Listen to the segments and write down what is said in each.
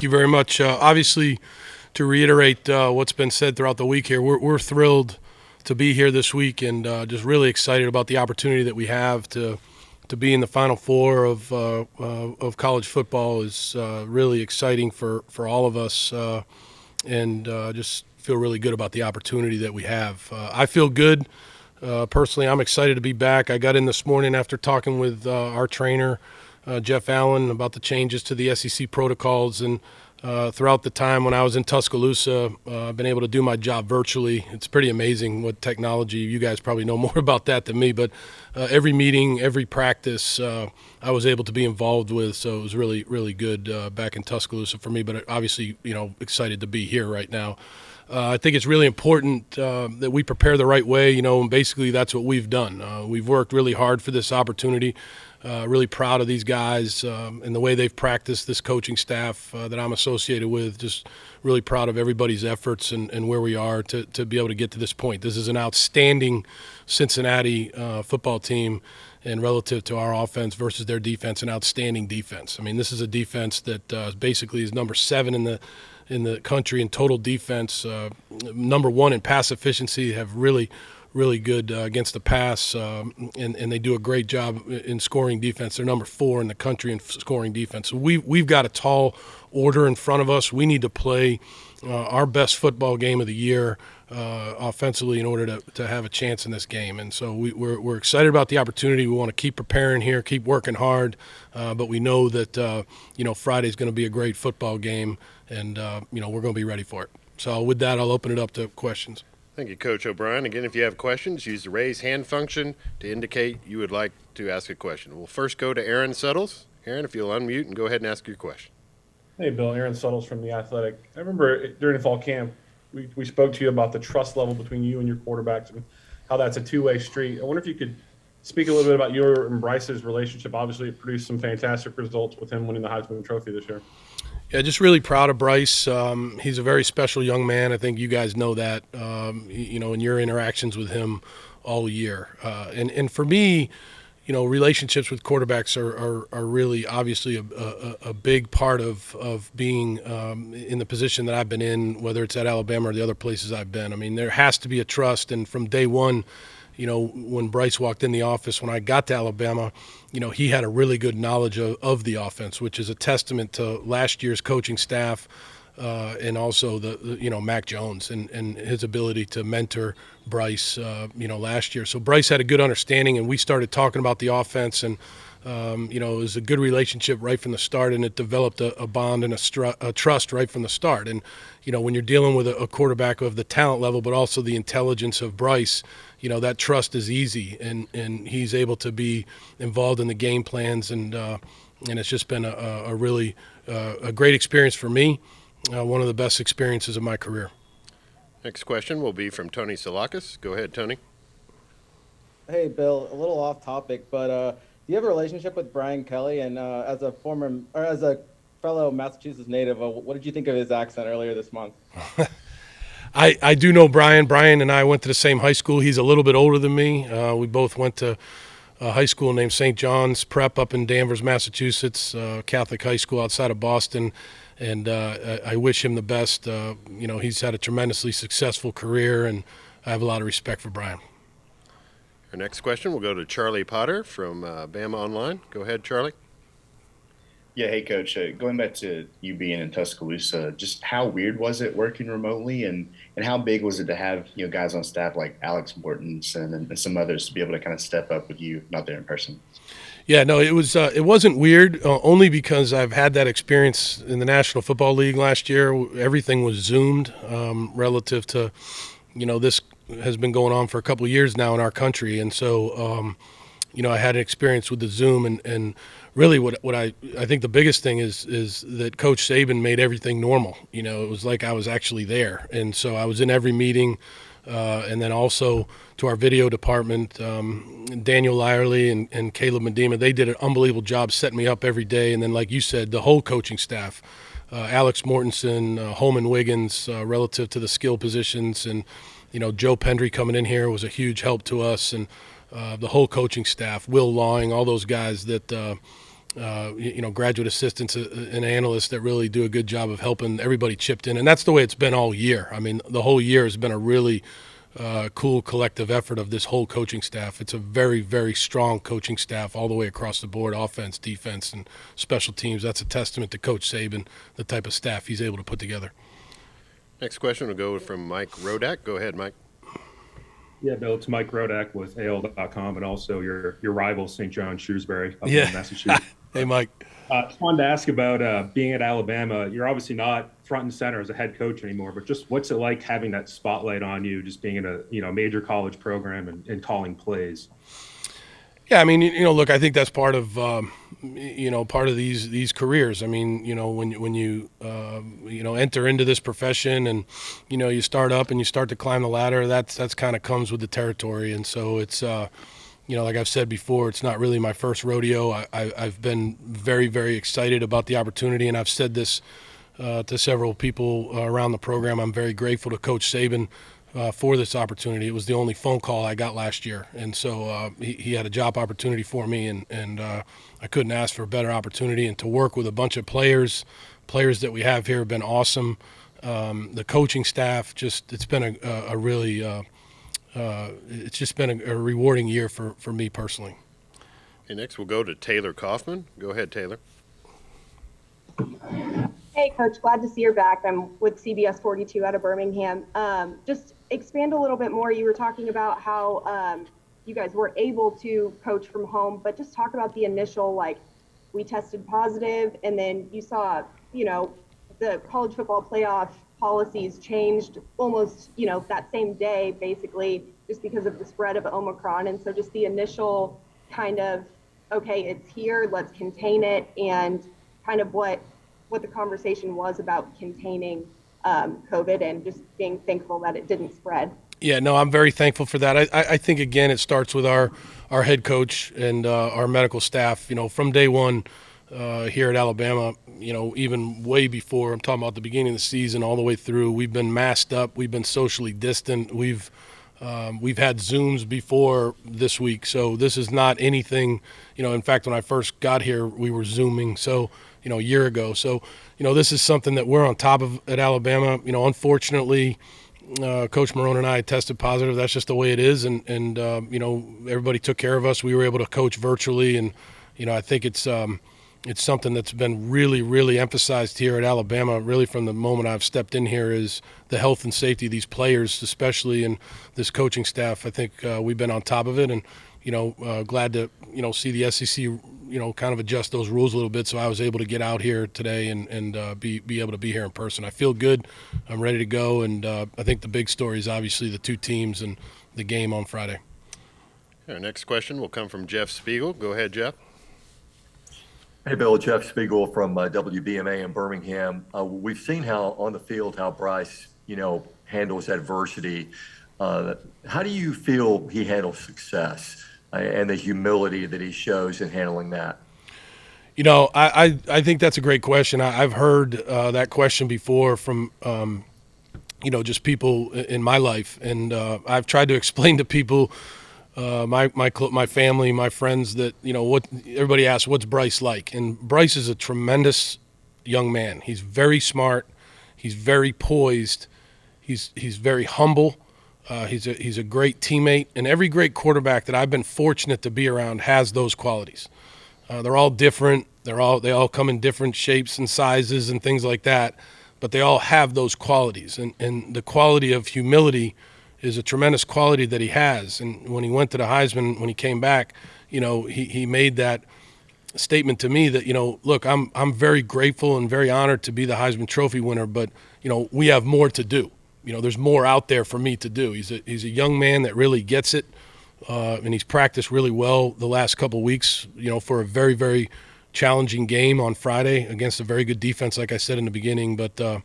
Thank you very much. Obviously, to reiterate what's been said throughout the week here, we're thrilled to be here this week and just really excited about the opportunity that we have to be in the Final Four of college football. Is really exciting for all of us, and just feel really good about the opportunity that we have. I feel good. Personally, I'm excited to be back. I got in this morning after talking with our trainer, Jeff Allen, about the changes to the SEC protocols. And throughout the time when I was in Tuscaloosa, I've been able to do my job virtually. It's pretty amazing what technology, you guys probably know more about that than me, but every meeting, every practice, I was able to be involved with. So it was really, really good back in Tuscaloosa for me, but obviously, excited to be here right now. I think it's really important that we prepare the right way, and basically that's what we've done. We've worked really hard for this opportunity. Really proud of these guys and the way they've practiced, this coaching staff that I'm associated with. Just really proud of everybody's efforts and where we are to be able to get to this point. This is an outstanding Cincinnati football team, and relative to our offense versus their defense, an outstanding defense. I mean, this is a defense that basically is number 7 in the country in total defense, number 1 in pass efficiency, have really good against the pass, and they do a great job in scoring defense. They're number 4 in the country in scoring defense. So we've got a tall order in front of us. We need to play our best football game of the year offensively in order to have a chance in this game. And so we're excited about the opportunity. We want to keep preparing here, keep working hard, but we know that Friday's going to be a great football game, and we're going to be ready for it. So with that, I'll open it up to questions. Thank you, Coach O'Brien. Again, if you have questions, use the raise hand function to indicate you would like to ask a question. We'll first go to Aaron Suttles. Aaron, if you'll unmute and go ahead and ask your question. Hey, Bill. Aaron Suttles from The Athletic. I remember during the fall camp, we spoke to you about the trust level between you and your quarterbacks and how that's a two-way street. I wonder if you could speak a little bit about your and Bryce's relationship. Obviously, it produced some fantastic results with him winning the Heisman Trophy this year. Yeah, just really proud of Bryce. He's a very special young man. I think you guys know that, in your interactions with him all year. And for me, relationships with quarterbacks are really obviously a big part of being in the position that I've been in, whether it's at Alabama or the other places I've been. I mean, there has to be a trust. And from day one, when Bryce walked in the office, when I got to Alabama, he had a really good knowledge of the offense, which is a testament to last year's coaching staff and also the Mac Jones and his ability to mentor Bryce, last year. So Bryce had a good understanding, and we started talking about the offense, and it was a good relationship right from the start, and it developed a bond and a trust right from the start. And when you're dealing with a quarterback of the talent level, but also the intelligence of Bryce, that trust is easy, and he's able to be involved in the game plans, and it's just been a really a great experience for me, one of the best experiences of my career. Next question will be from Tony Salakis. Go ahead, Tony. Hey, Bill, a little off topic, but do you have a relationship with Brian Kelly? And as a fellow Massachusetts native, what did you think of his accent earlier this month? I do know Brian. Brian and I went to the same high school. He's a little bit older than me. We both went to a high school named St. John's Prep up in Danvers, Massachusetts, Catholic high school outside of Boston. And I wish him the best. He's had a tremendously successful career, and I have a lot of respect for Brian. Our next question will go to Charlie Potter from Bama Online. Go ahead, Charlie. Yeah, hey, Coach. Going back to you being in Tuscaloosa, just how weird was it working remotely, and how big was it to have guys on staff like Alex Mortensen and some others to be able to kind of step up with you not there in person? Yeah, no, it was. It wasn't weird, only because I've had that experience in the National Football League last year. Everything was Zoomed relative to, this has been going on for a couple of years now in our country, and so, I had an experience with the Zoom, and really what I think the biggest thing is that Coach Saban made everything normal. It was like I was actually there, and so I was in every meeting. And then also to our video department, Daniel Lyerly and Caleb Medema, they did an unbelievable job setting me up every day. And then, like you said, the whole coaching staff, Alex Mortensen, Holman Wiggins, relative to the skill positions, and Joe Pendry coming in here was a huge help to us, and the whole coaching staff, Will Lawing, all those guys that graduate assistants and analysts that really do a good job of helping everybody chipped in. And that's the way it's been all year. I mean, the whole year has been a really cool collective effort of this whole coaching staff. It's a very, very strong coaching staff all the way across the board, offense, defense, and special teams. That's a testament to Coach Saban, the type of staff he's able to put together. Next question will go from Mike Rodak. Go ahead, Mike. Yeah, Bill, it's Mike Rodak with AL.com and also your rival, St. John Shrewsbury up Yeah. in Massachusetts. Hey, Mike. Just wanted to ask about being at Alabama. You're obviously not front and center as a head coach anymore, but just what's it like having that spotlight on you, just being in a major college program and calling plays? Yeah, I mean, look, I think that's part of part of these careers. I mean, when you enter into this profession and you start up and you start to climb the ladder, that's kind of comes with the territory. And so it's like I've said before, it's not really my first rodeo. I've been very, very excited about the opportunity, and I've said this to several people around the program. I'm very grateful to Coach Saban for this opportunity. It was the only phone call I got last year, and so he had a job opportunity for me, and I couldn't ask for a better opportunity. And to work with a bunch of players that we have here have been awesome. The coaching staff, it's been a really it's just been a rewarding year for me personally. Okay, next we'll go to Taylor Kaufman. Go ahead, Taylor. Hey, Coach, glad to see you're back. I'm with CBS 42 out of Birmingham. Just expand a little bit more. You were talking about how you guys were able to coach from home, but just talk about the initial, we tested positive, and then you saw, the college football playoff policies changed almost, that same day, basically, just because of the spread of Omicron. And so just the initial kind of, okay, it's here, let's contain it, and kind of what the conversation was about containing COVID and just being thankful that it didn't spread. Yeah, no, I'm very thankful for that. I think, again, it starts with our head coach and our medical staff. From day one here at Alabama, even way before, I'm talking about the beginning of the season all the way through, we've been masked up. We've been socially distant. We've had Zooms before this week. So this is not anything, in fact, when I first got here, we were Zooming. So, a year ago. So, this is something that we're on top of at Alabama. Unfortunately, Coach Marone and I tested positive. That's just the way it is. And everybody took care of us. We were able to coach virtually. And, I think it's something that's been really, really emphasized here at Alabama, really from the moment I've stepped in here, is the health and safety of these players, especially, and this coaching staff. I think we've been on top of it, and, glad to, see the SEC, kind of adjust those rules a little bit. So I was able to get out here today and be able to be here in person. I feel good. I'm ready to go. And I think the big story is obviously the two teams and the game on Friday. Our next question will come from Jeff Spiegel. Go ahead, Jeff. Hey, Bill, Jeff Spiegel from WBMA in Birmingham. We've seen how on the field how Bryce, handles adversity. How do you feel he handles success and the humility that he shows in handling that? I think that's a great question. I've heard that question before from, just people in my life. And I've tried to explain to people, my family, my friends, that, what everybody asks, what's Bryce like? And Bryce is a tremendous young man. He's very smart. He's very poised. He's very humble. He's a great teammate, and every great quarterback that I've been fortunate to be around has those qualities. They're all different. They all come in different shapes and sizes and things like that, but they all have those qualities. And the quality of humility is a tremendous quality that he has. And when he went to the Heisman, when he came back, he made that statement to me that, look, I'm very grateful and very honored to be the Heisman Trophy winner, but we have more to do. There's more out there for me to do. He's a young man that really gets it, and he's practiced really well the last couple of weeks, for a very, very challenging game on Friday against a very good defense, like I said in the beginning. But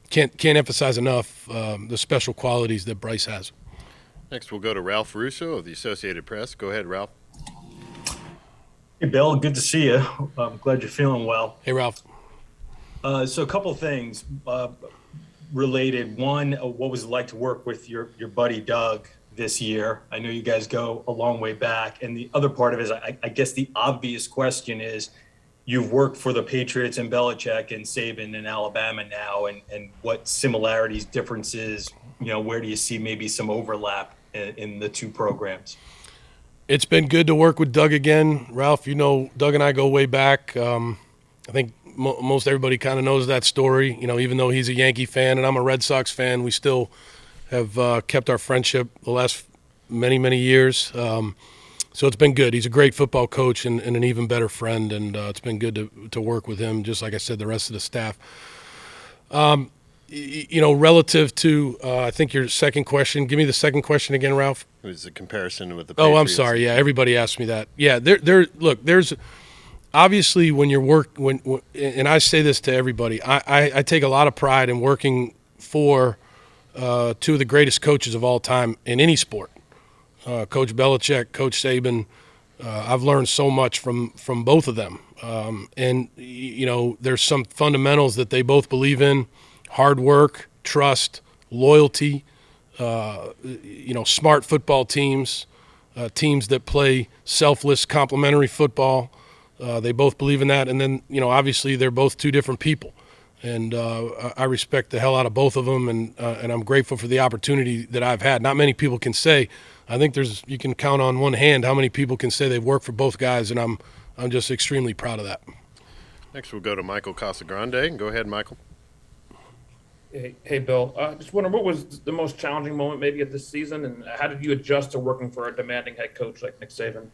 can't emphasize enough the special qualities that Bryce has. Next, we'll go to Ralph Russo of the Associated Press. Go ahead, Ralph. Hey, Bill, good to see you. I'm glad you're feeling well. Hey, Ralph. So a couple of things related. One, what was it like to work with your buddy Doug this year? I know you guys go a long way back. And the other part of it is, I guess the obvious question is, you've worked for the Patriots and Belichick and Saban in Alabama now, and what similarities, differences, where do you see maybe some overlap in the two programs? It's been good to work with Doug again. Ralph, Doug and I go way back. I think most everybody kind of knows that story. Even though he's a Yankee fan and I'm a Red Sox fan, we still have kept our friendship the last many, many years. So it's been good. He's a great football coach and an even better friend, and it's been good to work with him, just like I said, the rest of the staff. Relative to, I think your second question, give me the second question again, Ralph. It was a comparison with the Patriots. Oh, I'm sorry. Yeah, everybody asked me that. Yeah, there's obviously when you're and I say this to everybody, I take a lot of pride in working for two of the greatest coaches of all time in any sport. Coach Belichick, Coach Saban. I've learned so much from both of them. And there's some fundamentals that they both believe in: hard work, trust, loyalty, smart football teams, teams that play selfless, complementary football. They both believe in that. And then, obviously they're both two different people. And I respect the hell out of both of them, and I'm grateful for the opportunity that I've had. Not many people can say. I think you can count on one hand how many people can say they've worked for both guys, and I'm just extremely proud of that. Next, we'll go to Michael Casagrande. Go ahead, Michael. Hey, Bill. Just wondering, what was the most challenging moment maybe of this season, and how did you adjust to working for a demanding head coach like Nick Saban?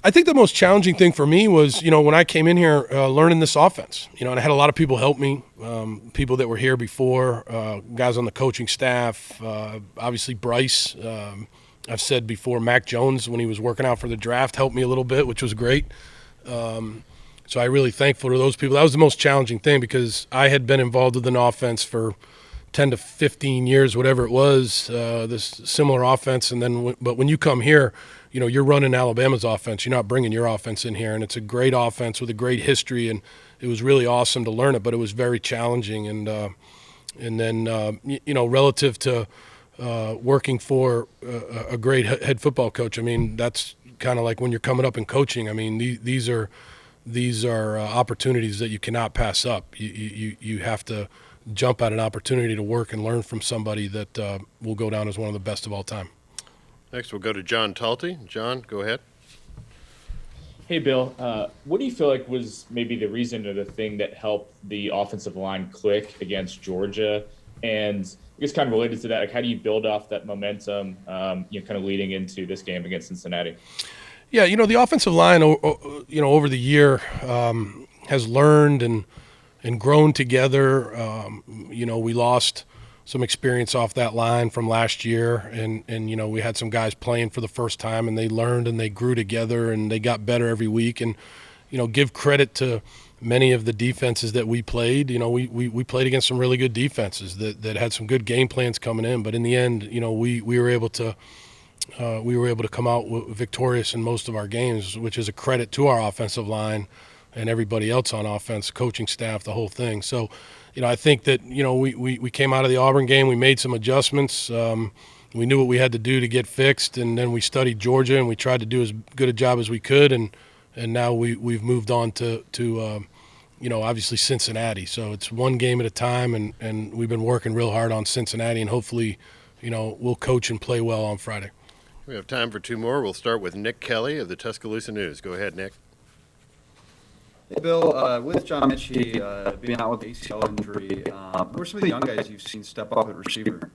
I think the most challenging thing for me was, when I came in here learning this offense, and I had a lot of people help me, people that were here before, guys on the coaching staff, obviously Bryce. I've said before, Mac Jones, when he was working out for the draft, helped me a little bit, which was great. So I'm really thankful to those people. That was the most challenging thing because I had been involved with an offense for 10 to 15 years, whatever it was, this similar offense. And then, but when you come here, you're running Alabama's offense. You're not bringing your offense in here. And it's a great offense with a great history. And it was really awesome to learn it, but it was very challenging. And then, relative to working for a great head football coach, I mean, that's kind of like when you're coming up and coaching. I mean, these are opportunities that you cannot pass up. You have to jump at an opportunity to work and learn from somebody that will go down as one of the best of all time. Next, we'll go to John Talty. John, go ahead. Hey, Bill. What do you feel like was maybe the reason or the thing that helped the offensive line click against Georgia? And I guess kind of related to that, like how do you build off that momentum, kind of leading into this game against Cincinnati? Yeah, the offensive line, over the year has learned and grown together. We lost some experience off that line from last year, and we had some guys playing for the first time, and they learned and they grew together and they got better every week. And give credit to many of the defenses that we played. We played against some really good defenses that had some good game plans coming in, but in the end, we were able to come out victorious in most of our games, which is a credit to our offensive line and everybody else on offense, coaching staff, the whole thing. So, I think that, we came out of the Auburn game, we made some adjustments. We knew what we had to do to get fixed, and then we studied Georgia, and we tried to do as good a job as we could, and now we've moved on to obviously Cincinnati. So it's one game at a time, and we've been working real hard on Cincinnati, and hopefully, we'll coach and play well on Friday. We have time for two more. We'll start with Nick Kelly of the Tuscaloosa News. Go ahead, Nick. Hey, Bill, with John Mechie being out with ACL injury, who are some of the young guys you've seen step up at receiver?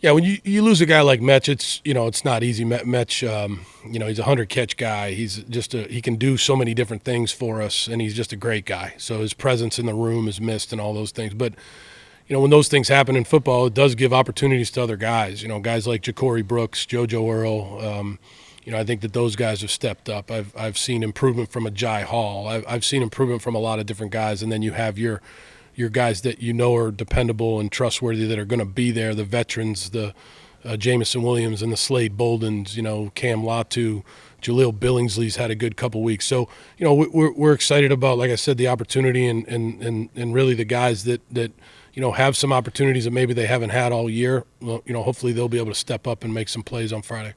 Yeah, when you lose a guy like Metch, it's not easy. Metch, he's a 100-catch guy. He's he can do so many different things for us, and he's just a great guy. So his presence in the room is missed and all those things. But when those things happen in football, it does give opportunities to other guys. Guys like Ja'Cory Brooks, JoJo Earl. I think that those guys have stepped up. I've seen improvement from a Jai Hall. I've seen improvement from a lot of different guys, and then you have your guys that are dependable and trustworthy that are going to be there. The veterans, the Jamison Williams and the Slade Boldens. Cam Latu, Jaleel Billingsley's had a good couple weeks. So we're excited about, like I said, the opportunity and really the guys that have some opportunities that maybe they haven't had all year. Well, hopefully they'll be able to step up and make some plays on Friday.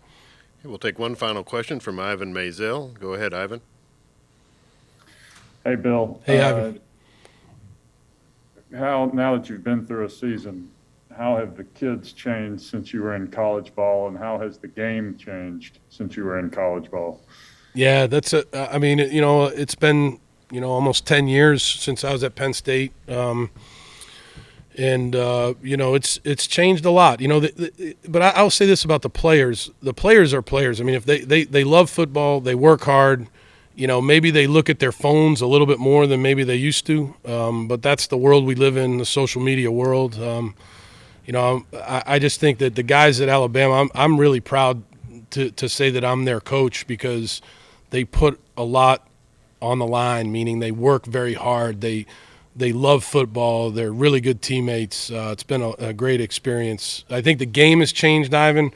Okay, we'll take one final question from Ivan Mazel. Go ahead, Ivan. Hey, Bill. Hey, Ivan. How, now that you've been through a season, how have the kids changed since you were in college ball, and how has the game changed since you were in college ball? Yeah, I mean, it's been, almost 10 years since I was at Penn State. It's changed a lot, but I'll say this about the players. The players are players. I mean, if they love football, they work hard, maybe they look at their phones a little bit more than maybe they used to. But that's the world we live in, the social media world. I just think that the guys at Alabama, I'm really proud to say that I'm their coach, because they put a lot on the line, meaning they work very hard. They love football. They're really good teammates. It's been a great experience. I think the game has changed, Ivan,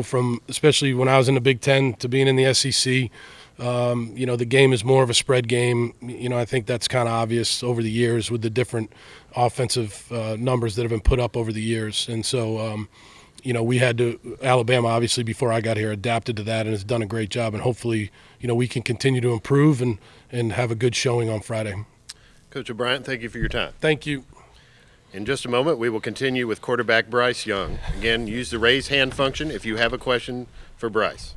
from especially when I was in the Big Ten to being in the SEC. The game is more of a spread game. I think that's kind of obvious over the years with the different offensive numbers that have been put up over the years. And so, we had to, Alabama, obviously, before I got here, adapted to that and has done a great job. And hopefully, we can continue to improve and have a good showing on Friday. Coach O'Brien, thank you for your time. Thank you. In just a moment, we will continue with quarterback Bryce Young. Again, use the raise hand function if you have a question for Bryce.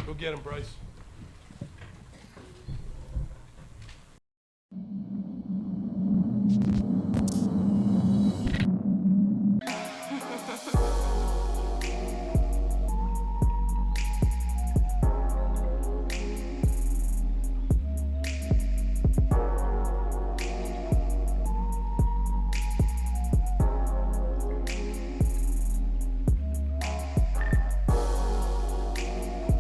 Go get him, Bryce.